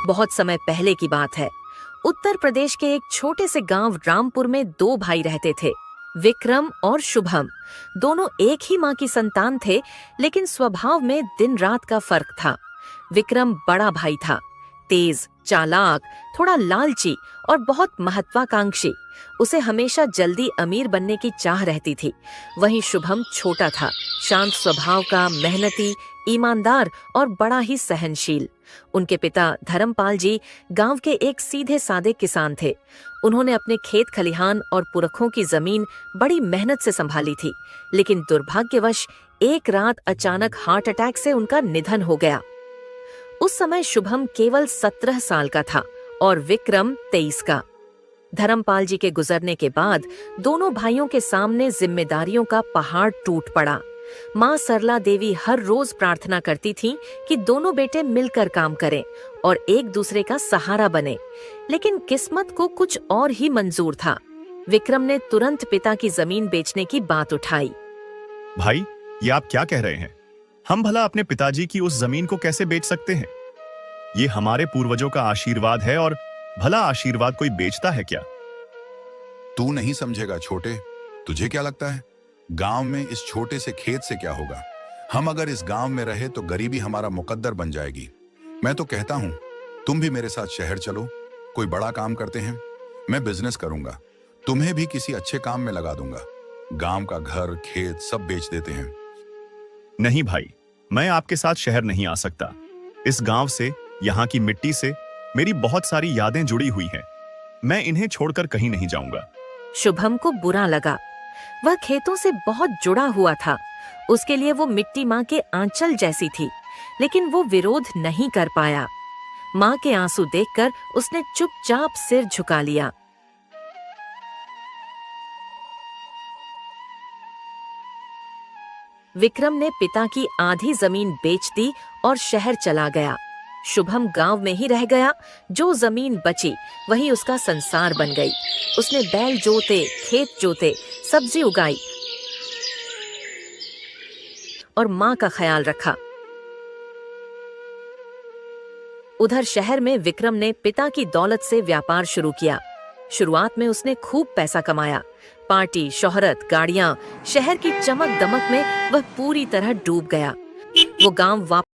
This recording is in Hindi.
बहुत समय पहले की बात है। उत्तर प्रदेश के एक छोटे से गांव रामपुर में दो भाई रहते थे, विक्रम और शुभम। दोनों एक ही मां की संतान थे, लेकिन स्वभाव में दिन रात का फर्क था। विक्रम बड़ा भाई था, तेज, चालाक, थोड़ा लालची और बहुत महत्वाकांक्षी। उसे हमेशा जल्दी अमीर बनने की चाह रहती थी। वहीं शुभम छोटा था, शांत स्वभाव का, मेहनती, ईमानदार और बड़ा ही सहनशील। उनके पिता धर्मपाल जी गांव के एक सीधे सादे किसान थे। उन्होंने अपने खेत खलिहान और पुरखों की जमीन बड़ी मेहनत से संभाली थी, लेकिन दुर्भाग्यवश एक रात अचानक हार्ट अटैक से उनका निधन हो गया। उस समय शुभम केवल 17 साल का था और विक्रम 23 का। धर्मपाल जी के गुजरने के बाद दोनों भाइयों के सामने जिम्मेदारियों का पहाड़ टूट पड़ा। माँ सरला देवी हर रोज प्रार्थना करती थीं कि दोनों बेटे मिलकर काम करें और एक दूसरे का सहारा बने, लेकिन किस्मत को कुछ और ही मंजूर था। विक्रम ने तुरंत पिता की जमीन बेचने की बात उठाई। भाई, ये आप क्या कह रहे हैं? हम भला अपने पिताजी की उस जमीन को कैसे बेच सकते हैं? ये हमारे पूर्वजों का आशीर्वाद है और भला आशीर्वाद कोई बेचता है क्या? तू नहीं समझेगा छोटे। तुझे क्या लगता है गांव में इस छोटे से खेत से क्या होगा? हम अगर इस गांव में रहे तो गरीबी हमारा मुकद्दर बन जाएगी। मैं तो कहता हूं तुम भी मेरे साथ शहर चलो, कोई बड़ा काम करते हैं। मैं बिजनेस करूंगा, तुम्हें भी किसी अच्छे काम में लगा दूंगा। गांव का घर खेत सब बेच देते हैं। नहीं भाई, मैं आपके साथ शहर नहीं आ सकता। इस गांव से, यहाँ की मिट्टी से मेरी बहुत सारी यादें जुड़ी हुई हैं। मैं इन्हें छोड़कर कहीं नहीं जाऊंगा। शुभम को बुरा लगा। वह खेतों से बहुत जुड़ा हुआ था। उसके लिए वो मिट्टी माँ के आंचल जैसी थी, लेकिन वो विरोध नहीं कर पाया। माँ के आंसू देखकर उसने चुपचाप सिर झुका लिया। विक्रम ने पिता की आधी जमीन बेच दी और शहर चला गया। शुभम गांव में ही रह गया। जो जमीन बची वही उसका संसार बन गई। उसने बैल जोते, खेत जोते, सब्जी उगाई और माँ का ख्याल रखा। उधर शहर में विक्रम ने पिता की दौलत से व्यापार शुरू किया। शुरुआत में उसने खूब पैसा कमाया। पार्टी, शोहरत, गाड़ियां, शहर की चमक दमक में वह पूरी तरह डूब गया। वो गांव वापस